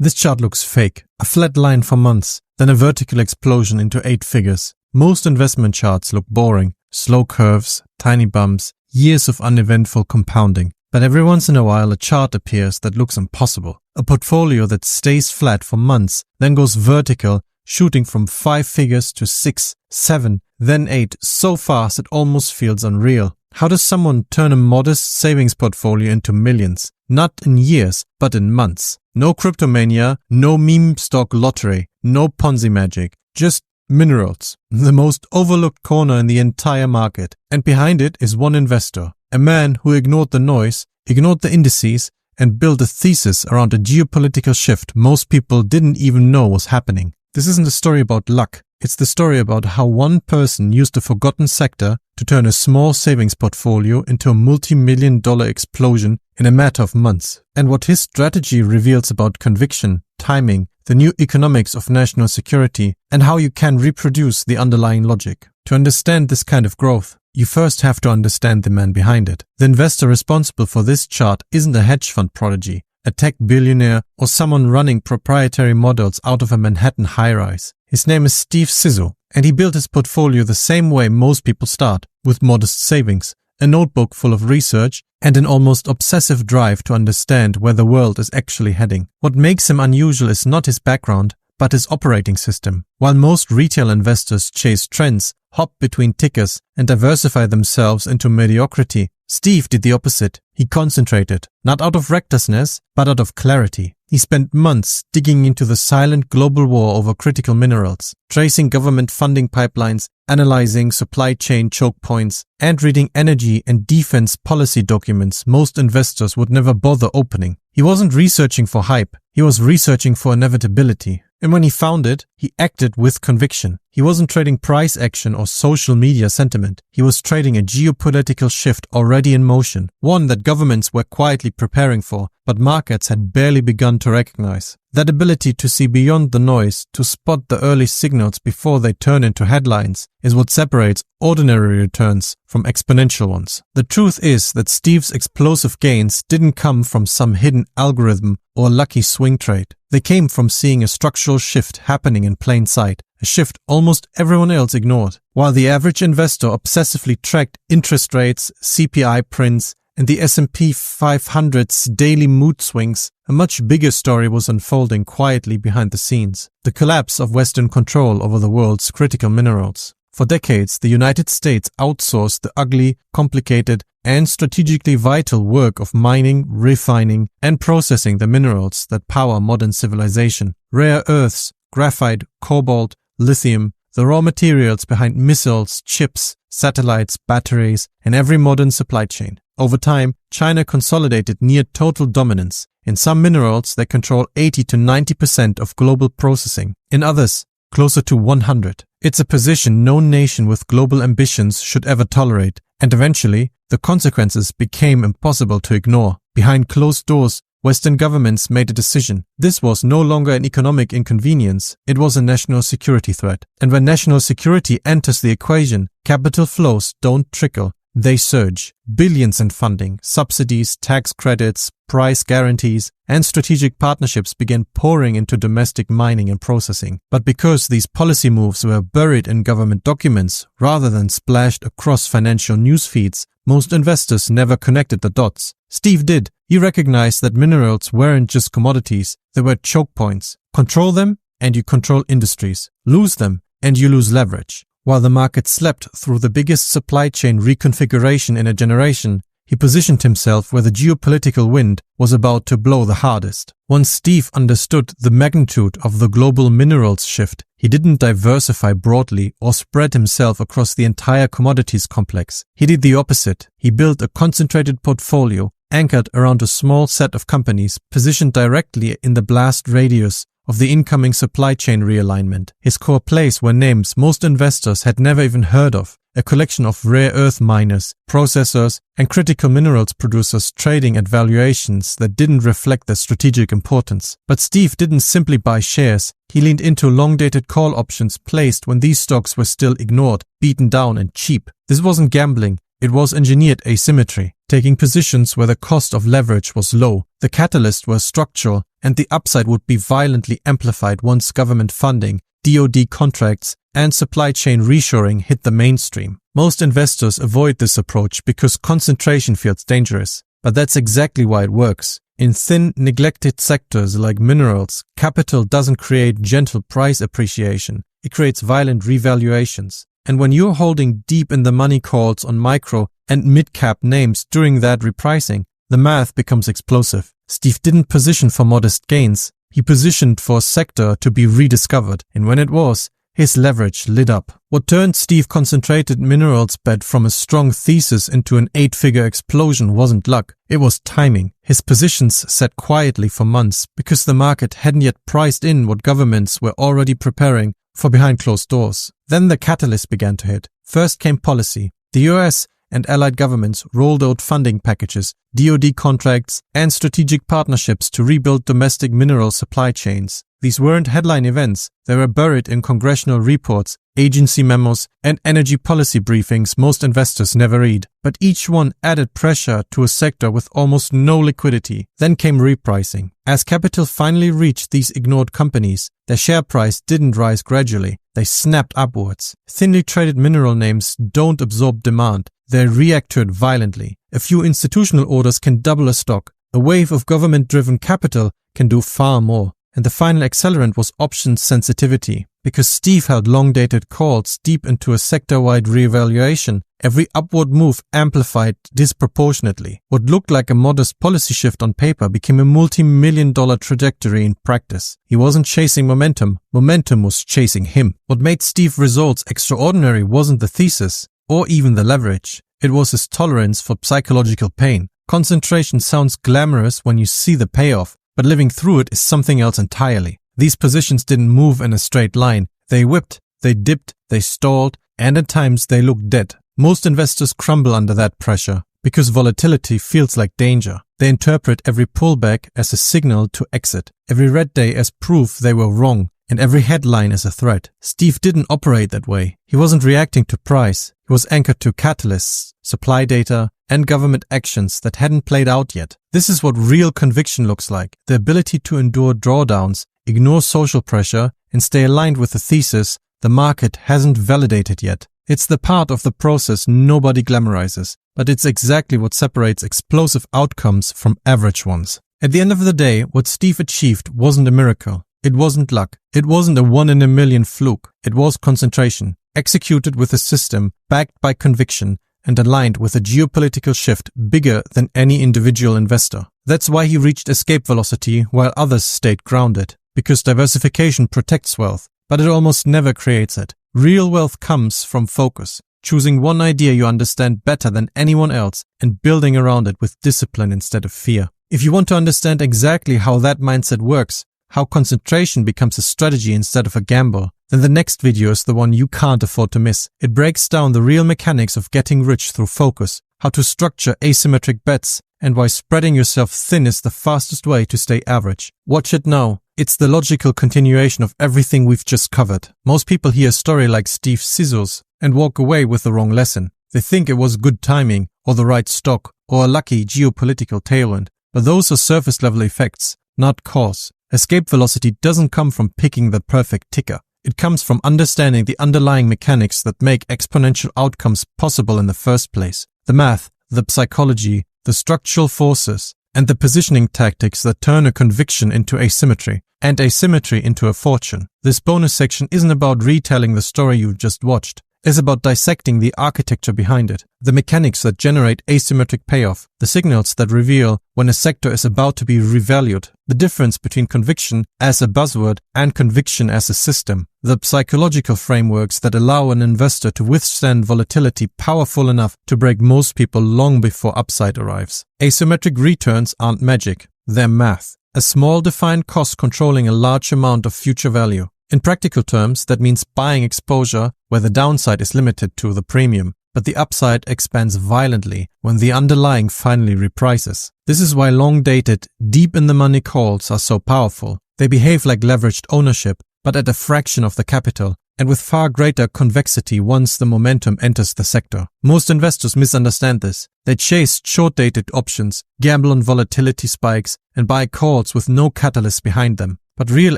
This chart looks fake. A flat line for months, then a vertical explosion into 8 figures. Most investment charts look boring. Slow curves, tiny bumps, years of uneventful compounding. But every once in a while a chart appears that looks impossible. A portfolio that stays flat for months, then goes vertical, shooting from 5 figures to 6, 7, then 8, so fast it almost feels unreal. How does someone turn a modest savings portfolio into millions? Not in years, but in months. No cryptomania, no meme stock lottery, no Ponzi magic, just minerals. The most overlooked corner in the entire market. And behind it is one investor. A man who ignored the noise, ignored the indices, and built a thesis around a geopolitical shift most people didn't even know was happening. This isn't a story about luck. It's the story about how one person used a forgotten sector to turn a small savings portfolio into a multi-million-dollar explosion in a matter of months, and what his strategy reveals about conviction, timing, the new economics of national security, and how you can reproduce the underlying logic. To understand this kind of growth, you first have to understand the man behind it. The investor responsible for this chart isn't a hedge fund prodigy, a tech billionaire, or someone running proprietary models out of a Manhattan high-rise. His name is Steve Sizzle, and he built his portfolio the same way most people start, with modest savings, a notebook full of research, and an almost obsessive drive to understand where the world is actually heading. What makes him unusual is not his background, but his operating system. While most retail investors chase trends, hop between tickers, and diversify themselves into mediocrity, Steve did the opposite. He concentrated, not out of recklessness, but out of clarity. He spent months digging into the silent global war over critical minerals, tracing government funding pipelines, analyzing supply chain choke points, and reading energy and defense policy documents most investors would never bother opening. He wasn't researching for hype, he was researching for inevitability. And when he found it, he acted with conviction. He wasn't trading price action or social media sentiment. He was trading a geopolitical shift already in motion, one that governments were quietly preparing for, but markets had barely begun to recognize. That ability to see beyond the noise, to spot the early signals before they turn into headlines, is what separates ordinary returns from exponential ones. The truth is that Steve's explosive gains didn't come from some hidden algorithm or a lucky swing trade. They came from seeing a structural shift happening in plain sight, a shift almost everyone else ignored. While the average investor obsessively tracked interest rates, CPI prints, and the S&P 500's daily mood swings, a much bigger story was unfolding quietly behind the scenes. The collapse of Western control over the world's critical minerals. For decades, the United States outsourced the ugly, complicated, and strategically vital work of mining, refining, and processing the minerals that power modern civilization. Rare earths, graphite, cobalt, lithium, the raw materials behind missiles, chips, satellites, batteries, and every modern supply chain. Over time, China consolidated near total dominance. In some minerals, they control 80 to 90% of global processing. In others, closer to 100. It's a position no nation with global ambitions should ever tolerate, and eventually, the consequences became impossible to ignore. Behind closed doors, Western governments made a decision. This was no longer an economic inconvenience, it was a national security threat. And when national security enters the equation, capital flows don't trickle, they surge. Billions in funding, subsidies, tax credits, price guarantees, and strategic partnerships began pouring into domestic mining and processing. But because these policy moves were buried in government documents rather than splashed across financial news feeds, most investors never connected the dots. Steve did. He recognized that minerals weren't just commodities, they were choke points. Control them, and you control industries. Lose them, and you lose leverage. While the market slept through the biggest supply chain reconfiguration in a generation, he positioned himself where the geopolitical wind was about to blow the hardest. Once Steve understood the magnitude of the global minerals shift, he didn't diversify broadly or spread himself across the entire commodities complex. He did the opposite. He built a concentrated portfolio anchored around a small set of companies positioned directly in the blast radius of the incoming supply chain realignment. His core plays were names most investors had never even heard of, a collection of rare earth miners, processors, and critical minerals producers trading at valuations that didn't reflect their strategic importance. But Steve didn't simply buy shares, he leaned into long-dated call options placed when these stocks were still ignored, beaten down, and cheap. This wasn't gambling, it was engineered asymmetry. taking positions where the cost of leverage was low, the catalysts were structural, and the upside would be violently amplified once government funding, DoD contracts, and supply chain reshoring hit the mainstream. Most investors avoid this approach because concentration feels dangerous, but that's exactly why it works. In thin, neglected sectors like minerals, capital doesn't create gentle price appreciation, it creates violent revaluations. And when you're holding deep in the money calls on micro and mid-cap names during that repricing, the math becomes explosive. Steve didn't position for modest gains, he positioned for a sector to be rediscovered, and when it was, his leverage lit up. What turned Steve's concentrated minerals bet from a strong thesis into an 8-figure explosion wasn't luck, it was timing. His positions sat quietly for months because the market hadn't yet priced in what governments were already preparing for behind closed doors. Then the catalyst began to hit. First came policy. The US and allied governments rolled out funding packages, DoD contracts, and strategic partnerships to rebuild domestic mineral supply chains. These weren't headline events, they were buried in congressional reports, agency memos, and energy policy briefings most investors never read. But each one added pressure to a sector with almost no liquidity. Then came repricing. As capital finally reached these ignored companies, their share price didn't rise gradually, they snapped upwards. Thinly traded mineral names don't absorb demand, they react to it violently. A few institutional orders can double a stock. A wave of government-driven capital can do far more. And the final accelerant was options sensitivity. Because Steve held long-dated calls deep into a sector-wide reevaluation, every upward move amplified disproportionately. What looked like a modest policy shift on paper became a multi-million-dollar trajectory in practice. He wasn't chasing momentum, momentum was chasing him. What made Steve's results extraordinary wasn't the thesis, or even the leverage. It was his tolerance for psychological pain. Concentration sounds glamorous when you see the payoff, but living through it is something else entirely. These positions didn't move in a straight line. They whipped, they dipped, they stalled, and at times they looked dead. Most investors crumble under that pressure because volatility feels like danger. They interpret every pullback as a signal to exit, every red day as proof they were wrong, and every headline as a threat. Steve didn't operate that way. He wasn't reacting to price. He was anchored to catalysts, supply data, and government actions that hadn't played out yet. This is what real conviction looks like. The ability to endure drawdowns, ignore social pressure, and stay aligned with the thesis the market hasn't validated yet. It's the part of the process nobody glamorizes, but it's exactly what separates explosive outcomes from average ones. At the end of the day, what Steve achieved wasn't a miracle. It wasn't luck. It wasn't a 1 in a million fluke. It was concentration, executed with a system backed by conviction and aligned with a geopolitical shift bigger than any individual investor. That's why he reached escape velocity while others stayed grounded. Because diversification protects wealth, but it almost never creates it. Real wealth comes from focus, choosing one idea you understand better than anyone else and building around it with discipline instead of fear. If you want to understand exactly how that mindset works, how concentration becomes a strategy instead of a gamble, then the next video is the one you can't afford to miss. It breaks down the real mechanics of getting rich through focus, how to structure asymmetric bets, and why spreading yourself thin is the fastest way to stay average. Watch it now. It's the logical continuation of everything we've just covered. Most people hear a story like Steve Sizzles and walk away with the wrong lesson. They think it was good timing, or the right stock, or a lucky geopolitical tailwind. But those are surface level effects, not cause. Escape velocity doesn't come from picking the perfect ticker. It comes from understanding the underlying mechanics that make exponential outcomes possible in the first place. The math, the psychology, the structural forces, and the positioning tactics that turn a conviction into asymmetry, and asymmetry into a fortune. This bonus section isn't about retelling the story you've just watched. It's about dissecting the architecture behind it, the mechanics that generate asymmetric payoff, the signals that reveal when a sector is about to be revalued, the difference between conviction as a buzzword and conviction as a system, the psychological frameworks that allow an investor to withstand volatility powerful enough to break most people long before upside arrives. Asymmetric returns aren't magic, they're math. A small defined cost controlling a large amount of future value. In practical terms, that means buying exposure where the downside is limited to the premium, but the upside expands violently when the underlying finally reprices. This is why long-dated, deep-in-the-money calls are so powerful. They behave like leveraged ownership, but at a fraction of the capital, and with far greater convexity once the momentum enters the sector. Most investors misunderstand this. They chase short-dated options, gamble on volatility spikes, and buy calls with no catalyst behind them. But real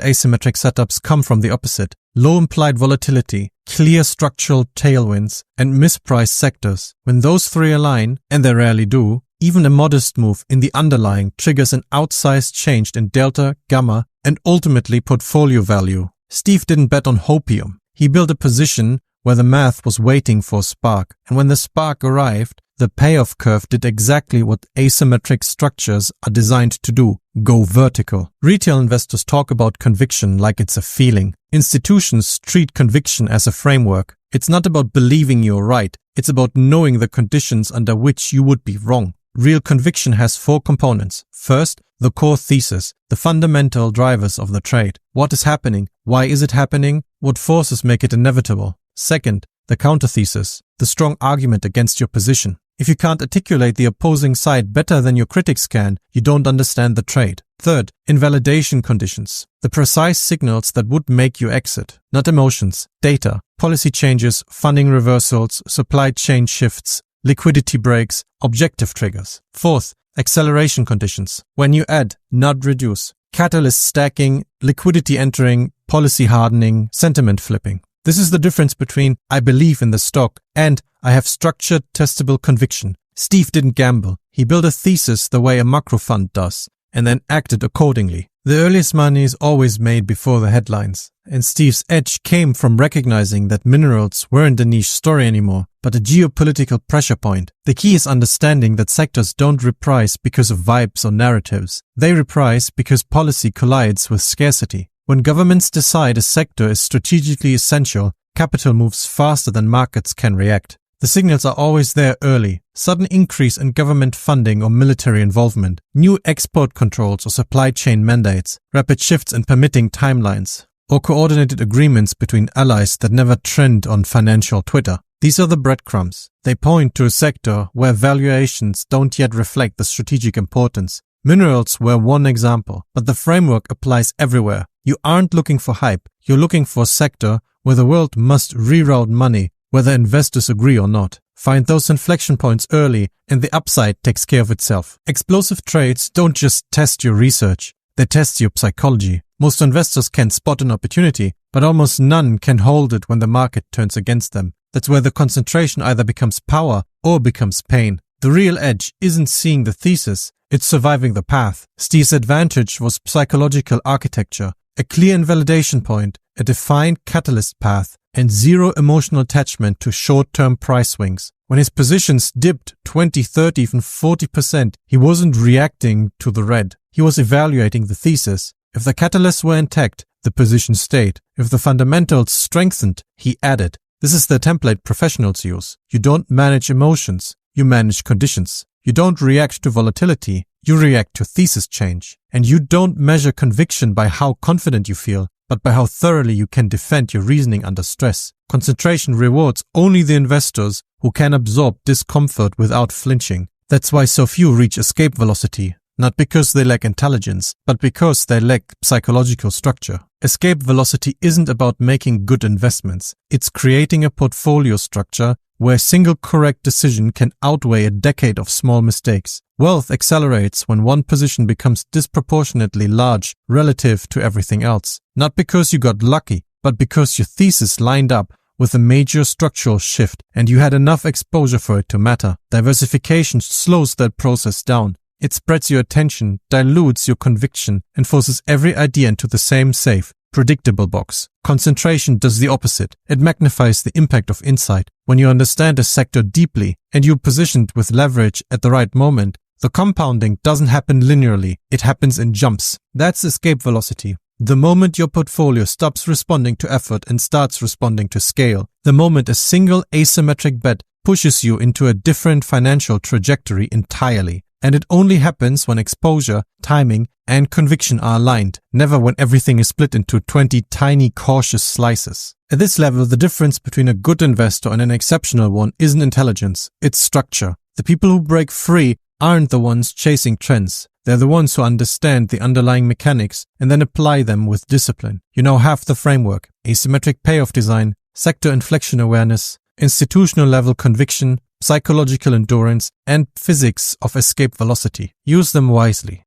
asymmetric setups come from the opposite. Low implied volatility, clear structural tailwinds, and mispriced sectors. When those three align, and they rarely do, even a modest move in the underlying triggers an outsized change in delta, gamma, and ultimately portfolio value. Steve didn't bet on hopium. He built a position where the math was waiting for a spark, and when the spark arrived, the payoff curve did exactly what asymmetric structures are designed to do: go vertical. Retail investors talk about conviction like it's a feeling. Institutions treat conviction as a framework. It's not about believing you're right. It's about knowing the conditions under which you would be wrong. Real conviction has four components. First, the core thesis, the fundamental drivers of the trade. What is happening? Why is it happening? What forces make it inevitable? Second, the counter thesis, the strong argument against your position. If you can't articulate the opposing side better than your critics can, you don't understand the trade. Third, invalidation conditions, the precise signals that would make you exit. Not emotions, data, policy changes, funding reversals, supply chain shifts, liquidity breaks, objective triggers. Fourth, acceleration conditions, when you add, not reduce. Catalyst stacking, liquidity entering, policy hardening, sentiment flipping. This is the difference between I believe in the stock and I have structured, testable conviction. Steve didn't gamble. He built a thesis the way a macro fund does, and then acted accordingly. The earliest money is always made before the headlines, and Steve's edge came from recognizing that minerals weren't a niche story anymore, but a geopolitical pressure point. The key is understanding that sectors don't reprice because of vibes or narratives. They reprice because policy collides with scarcity. When governments decide a sector is strategically essential, capital moves faster than markets can react. The signals are always there early. Sudden increase in government funding or military involvement, new export controls or supply chain mandates, rapid shifts in permitting timelines, or coordinated agreements between allies that never trend on financial Twitter. These are the breadcrumbs. They point to a sector where valuations don't yet reflect the strategic importance. Minerals were one example, but the framework applies everywhere. You aren't looking for hype. You're looking for a sector where the world must reroute money, whether investors agree or not. Find those inflection points early and the upside takes care of itself. Explosive trades don't just test your research, they test your psychology. Most investors can spot an opportunity, but almost none can hold it when the market turns against them. That's where the concentration either becomes power or becomes pain. The real edge isn't seeing the thesis, it's surviving the path. Steve's advantage was psychological architecture, a clear invalidation point, a defined catalyst path, and zero emotional attachment to short-term price swings. When his positions dipped 20, 30, even 40%, he wasn't reacting to the red. He was evaluating the thesis. If the catalysts were intact, the position stayed. If the fundamentals strengthened, he added. This is the template professionals use. You don't manage emotions, you manage conditions. You don't react to volatility, you react to thesis change. And you don't measure conviction by how confident you feel, but by how thoroughly you can defend your reasoning under stress. Concentration rewards only the investors who can absorb discomfort without flinching. That's why so few reach escape velocity. Not because they lack intelligence, but because they lack psychological structure. Escape velocity isn't about making good investments. It's creating a portfolio structure where a single correct decision can outweigh a decade of small mistakes. Wealth accelerates when one position becomes disproportionately large relative to everything else. Not because you got lucky, but because your thesis lined up with a major structural shift and you had enough exposure for it to matter. Diversification slows that process down. It spreads your attention, dilutes your conviction, and forces every idea into the same safe, predictable box. Concentration does the opposite. It magnifies the impact of insight. When you understand a sector deeply and you're positioned with leverage at the right moment, the compounding doesn't happen linearly. It happens in jumps. That's escape velocity. The moment your portfolio stops responding to effort and starts responding to scale, the moment a single asymmetric bet pushes you into a different financial trajectory entirely. And it only happens when exposure, timing, and conviction are aligned, never when everything is split into 20 tiny cautious slices. At this level, the difference between a good investor and an exceptional one isn't intelligence, it's structure. The people who break free aren't the ones chasing trends. They're the ones who understand the underlying mechanics and then apply them with discipline. You know half the framework: asymmetric payoff design, sector inflection awareness, institutional level conviction, psychological endurance, and physics of escape velocity. Use them wisely.